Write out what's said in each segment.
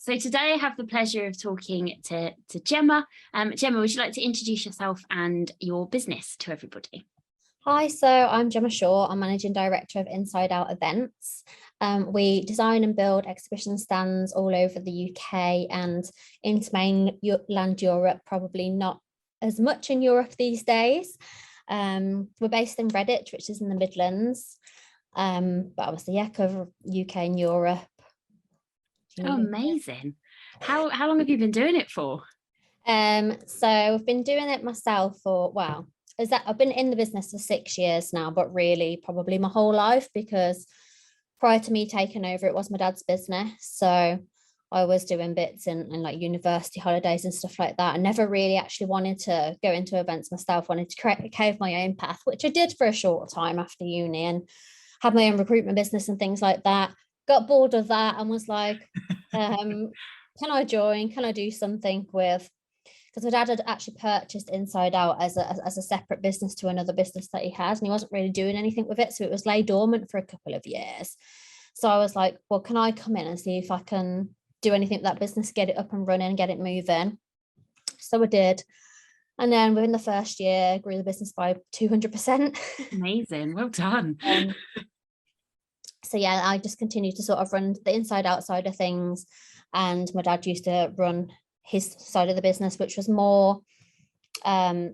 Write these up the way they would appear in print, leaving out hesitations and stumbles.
So today I have the pleasure of talking to Gemma. Gemma, would you like to introduce yourself and your business to everybody? Hi, so I'm Gemma Shaw. I'm Managing Director of Inside Out Events. We design and build exhibition stands all over the UK and into mainland Europe, probably not as much in Europe these days. We're based in Redditch, which is in the Midlands. But obviously, yeah, cover UK and Europe. Oh, amazing. How long have you been doing it for? So I've been doing it myself for, well, I've been in the business for 6 years now, but really probably my whole life, because prior to me taking over, it was my dad's business. So I was doing bits in like university holidays and stuff like that. I never really actually wanted to go into events myself, wanted to carve my own path, which I did for a short time after uni and had my own recruitment business and things like that. Got bored of that and was like, can I join? Can I do something with, because my dad had actually purchased Inside Out as a separate business to another business that he has, and he wasn't really doing anything with it. So it was lay dormant for a couple of years. So I was like, well, can I come in and see if I can do anything with that business, get it up and running, get it moving? So I did. And then within the first year, grew the business by 200%. Amazing. Well done. So yeah, I just continued to sort of run the inside out side of things. And my dad used to run his side of the business, which was more, so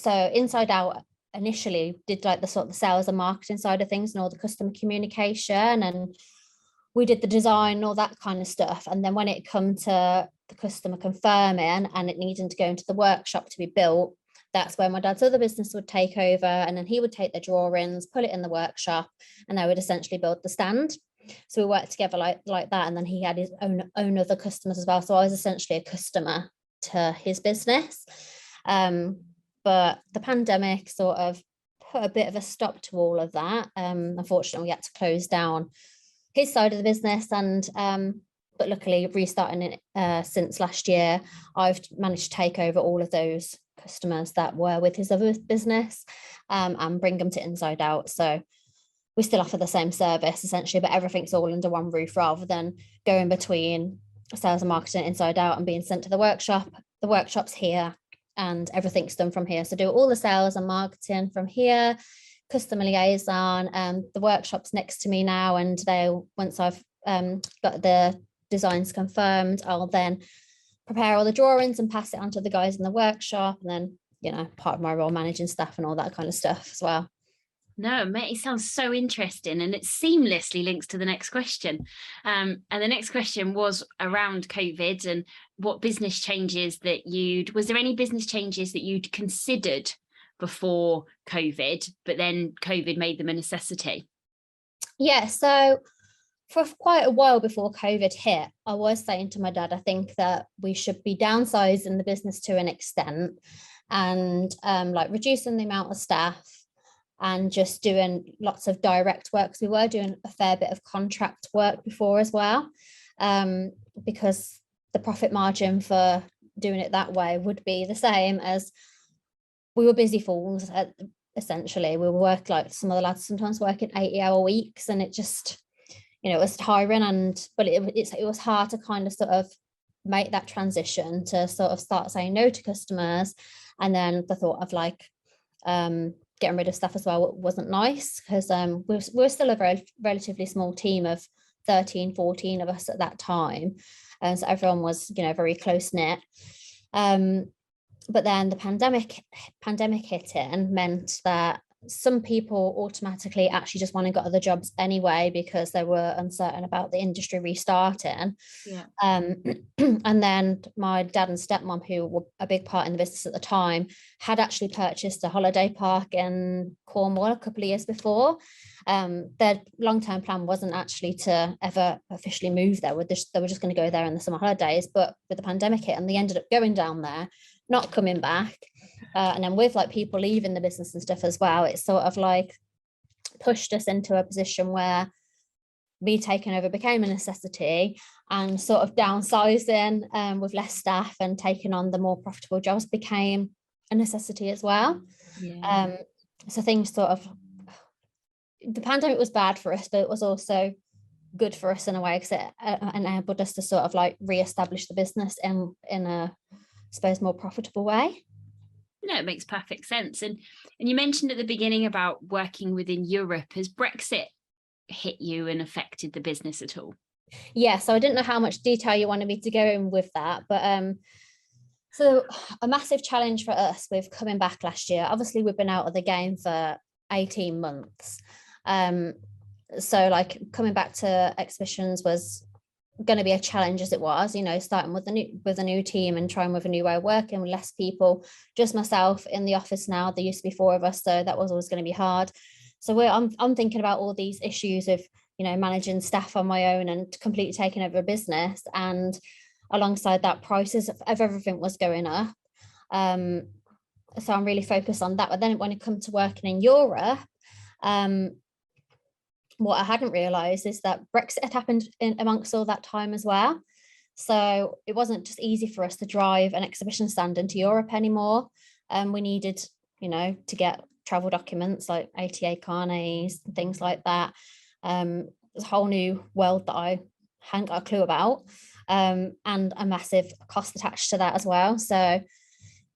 Inside Out initially did like the sort of the sales and marketing side of things and all the customer communication, and we did the design and all that kind of stuff. And then when it come to the customer confirming and it needing to go into the workshop to be built, that's where my dad's other business would take over, and then he would take the drawings, put it in the workshop, and they would essentially build the stand. So we worked together like that, and then he had his own other customers as well. So I was essentially a customer to his business. But the pandemic sort of put a bit of a stop to all of that. Unfortunately, we had to close down his side of the business, and but luckily restarting it since last year, I've managed to take over all of those customers that were with his other business and bring them to Inside Out. So we still offer the same service essentially, but everything's all under one roof rather than going between sales and marketing Inside Out and being sent to the workshop. The workshop's here and everything's done from here. So do all the sales and marketing from here, customer liaison. The workshop's next to me now, and once I've got the designs confirmed, I'll then prepare all the drawings and pass it on to the guys in the workshop, and then, you know, part of my role managing staff and all that kind of stuff as well. No, mate, it sounds so interesting, and it seamlessly links to the next question. And the next question was around COVID and what business changes was there any business changes that you'd considered before COVID, but then COVID made them a necessity? Yeah, so for quite a while before COVID hit, I was saying to my dad, I think that we should be downsizing the business to an extent and like reducing the amount of staff and just doing lots of direct work, because we were doing a fair bit of contract work before as well, because the profit margin for doing it that way would be the same as we were busy fools. Essentially, we work like some of the lads sometimes working 80-hour weeks, and it just, you know, it was tiring, but it was hard to kind of sort of make that transition to sort of start saying no to customers. And then the thought of like getting rid of stuff as well wasn't nice, because we're still a relatively small team of 13, 14 of us at that time. And so everyone was, you know, very close knit. But then the pandemic hit it and meant that some people automatically actually just went and got other jobs anyway because they were uncertain about the industry restarting. Yeah. And then my dad and stepmom, who were a big part in the business at the time, had actually purchased a holiday park in Cornwall a couple of years before. Their long-term plan wasn't actually to ever officially move there. They were just going to go there in the summer holidays, but with the pandemic hit and they ended up going down there, not coming back. And then with like people leaving the business and stuff as well, it's sort of like pushed us into a position where me taking over became a necessity, and sort of downsizing with less staff and taking on the more profitable jobs became a necessity as well. Yeah. So things sort of, the pandemic was bad for us, but it was also good for us in a way, because it enabled us to sort of like re-establish the business in a, I suppose, more profitable way. No, it makes perfect sense. And you mentioned at the beginning about working within Europe. Has Brexit hit you and affected the business at all? Yeah, so I didn't know how much detail you wanted me to go in with that, but so a massive challenge for us with coming back last year. Obviously, we've been out of the game for 18 months. So like coming back to exhibitions was going to be a challenge, as it was, you know, starting with a new team and trying with a new way of working with less people, just myself in the office now. There used to be 4 of us, so that was always going to be hard. So I'm thinking about all these issues of, you know, managing staff on my own and completely taking over a business, and alongside that, prices of everything was going up. So I'm really focused on that. But then when it comes to working in Europe, what I hadn't realised is that Brexit had happened amongst all that time as well. So it wasn't just easy for us to drive an exhibition stand into Europe anymore. We needed, you know, to get travel documents like ATA carnets and things like that. It's a whole new world that I hadn't got a clue about, and a massive cost attached to that as well. So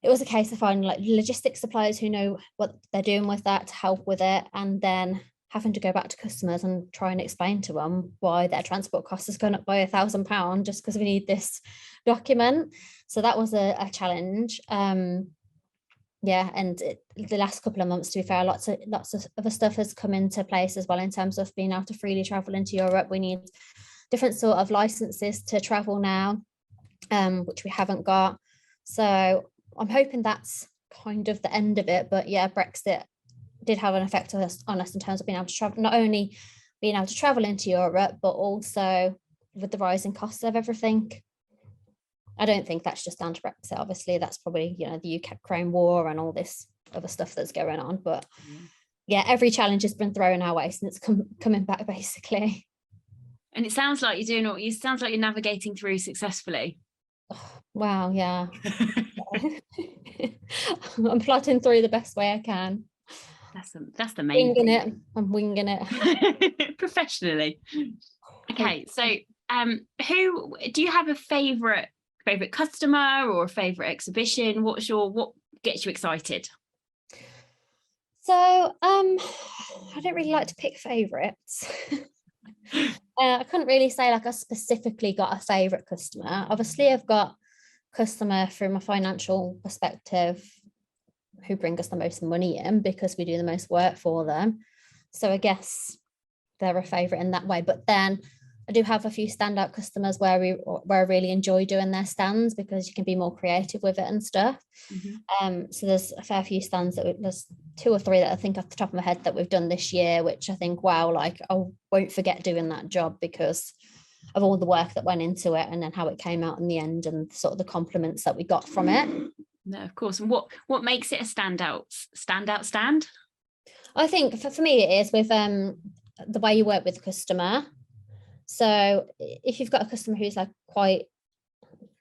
it was a case of finding like logistics suppliers who know what they're doing with that to help with it, and then having to go back to customers and try and explain to them why their transport cost has gone up by £1,000 just because we need this document. So that was a challenge. Yeah, and the last couple of months, to be fair, lots of other stuff has come into place as well in terms of being able to freely travel into Europe. We need different sort of licenses to travel now, which we haven't got. So I'm hoping that's kind of the end of it. But yeah, Brexit did have an effect on us in terms of being able to travel, not only being able to travel into Europe, but also with the rising costs of everything. I don't think that's just down to Brexit. Obviously, that's probably, you know, the Ukraine war and all this other stuff that's going on. But yeah, every challenge has been thrown our way since coming back, basically. And it sounds like you're doing it sounds like you're navigating through successfully. Oh, wow, yeah. I'm plotting through the best way I can. That's the main thing. I'm winging it. Professionally. Okay, so who do you have a favorite customer or a favorite exhibition? What gets you excited? So I don't really like to pick favorites. I couldn't really say like I specifically got a favorite customer. Obviously, I've got customer from a financial perspective who bring us the most money in because we do the most work for them. So I guess they're a favorite in that way. But then I do have a few standout customers where I really enjoy doing their stands because you can be more creative with it and stuff. So there's a fair few stands there's 2 or 3 that I think off the top of my head that we've done this year, which I think, wow, like I won't forget doing that job because of all the work that went into it and then how it came out in the end and sort of the compliments that we got from it. No, of course. And what makes it a standout stand? I think for me it is with the way you work with the customer. So if you've got a customer who's like quite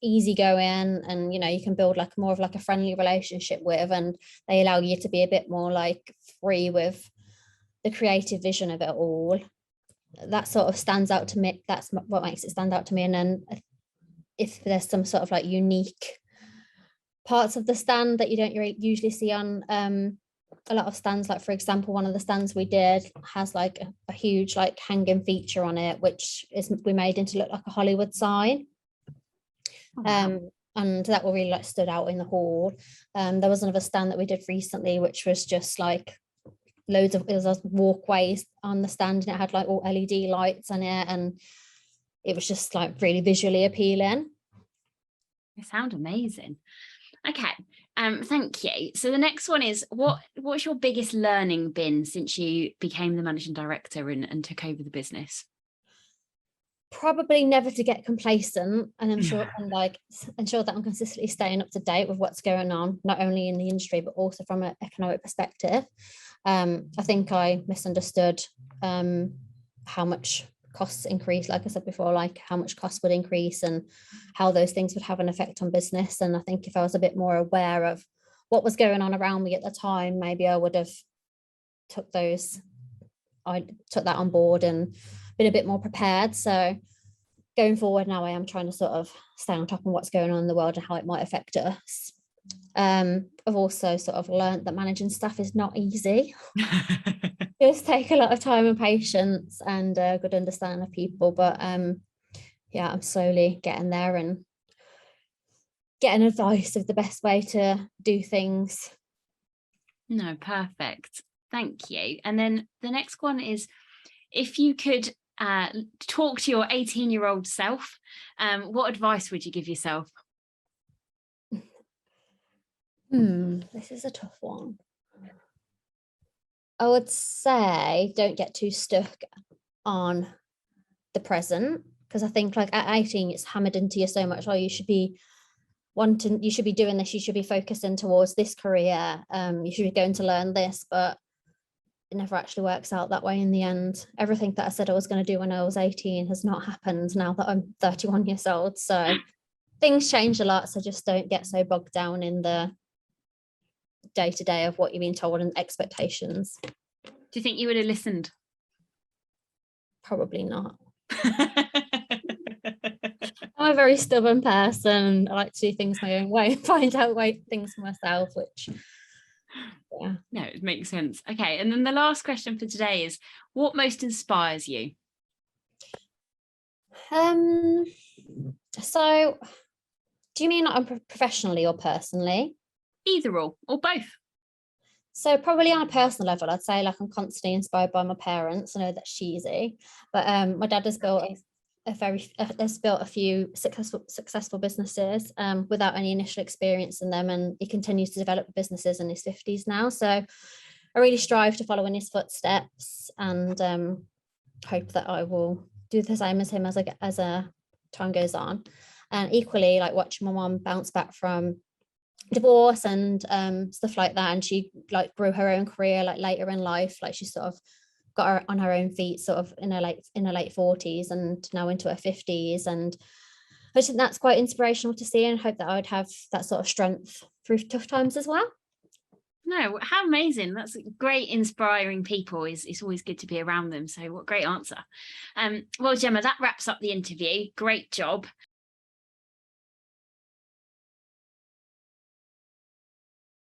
easygoing and, you know, you can build like more of like a friendly relationship with, and they allow you to be a bit more like free with the creative vision of it all, that sort of stands out to me. That's what makes it stand out to me. And then if there's some sort of like unique parts of the stand that you don't usually see on a lot of stands, like for example, one of the stands we did has like a huge like hanging feature on it, which we made into look like a Hollywood sign. Oh, wow. And that will really like stood out in the hall. There was another stand that we did recently, which was just like it was walkways on the stand, and it had like all LED lights on it, and it was just like really visually appealing. It sounds amazing. Okay, thank you. So the next one is what's your biggest learning been since you became the managing director and took over the business? Probably never to get complacent and ensure that I'm consistently staying up to date with what's going on, not only in the industry but also from an economic perspective. I think I misunderstood how much costs increase, like I said before, like how much costs would increase and how those things would have an effect on business. And I think if I was a bit more aware of what was going on around me at the time, maybe I would have took that on board and been a bit more prepared. So going forward now, I am trying to sort of stay on top of what's going on in the world and how it might affect us. I've also sort of learned that managing staff is not easy. Just take a lot of time and patience and a good understanding of people. But yeah, I'm slowly getting there and getting advice of the best way to do things. No, perfect. Thank you. And then the next one is, if you could talk to your 18-year-old self, what advice would you give yourself? This is a tough one. I would say don't get too stuck on the present, because I think like at 18 it's hammered into you so much. Oh, you should be you should be doing this, you should be focusing towards this career, you should be going to learn this, but it never actually works out that way in the end. Everything that I said I was going to do when I was 18 has not happened now that I'm 31 years old. So things change a lot. So just don't get so bogged down in the day-to-day of what you've been told and expectations. Do you think you would have listened? Probably not. I'm a very stubborn person. I like to do things my own way and find out things for myself, which yeah. No, it makes sense. Okay, and then the last question for today is, what most inspires you? So do you mean like professionally or personally? Either or both. So probably on a personal level, I'd say like I'm constantly inspired by my parents. I know that's cheesy, but my dad has built a few successful businesses without any initial experience in them, and he continues to develop businesses in his 50s now. So I really strive to follow in his footsteps, and hope that I will do the same as him as time goes on. And equally, like watching my mom bounce back from divorce and stuff like that, and she like grew her own career like later in life, like she sort of got her on her own feet sort of in her late 40s and now into her 50s, and I think that's quite inspirational to see, and hope that I would have that sort of strength through tough times as well. No, how amazing. That's great. Inspiring people it's always good to be around them. So what great answer. Well, Gemma, that wraps up the interview. Great job.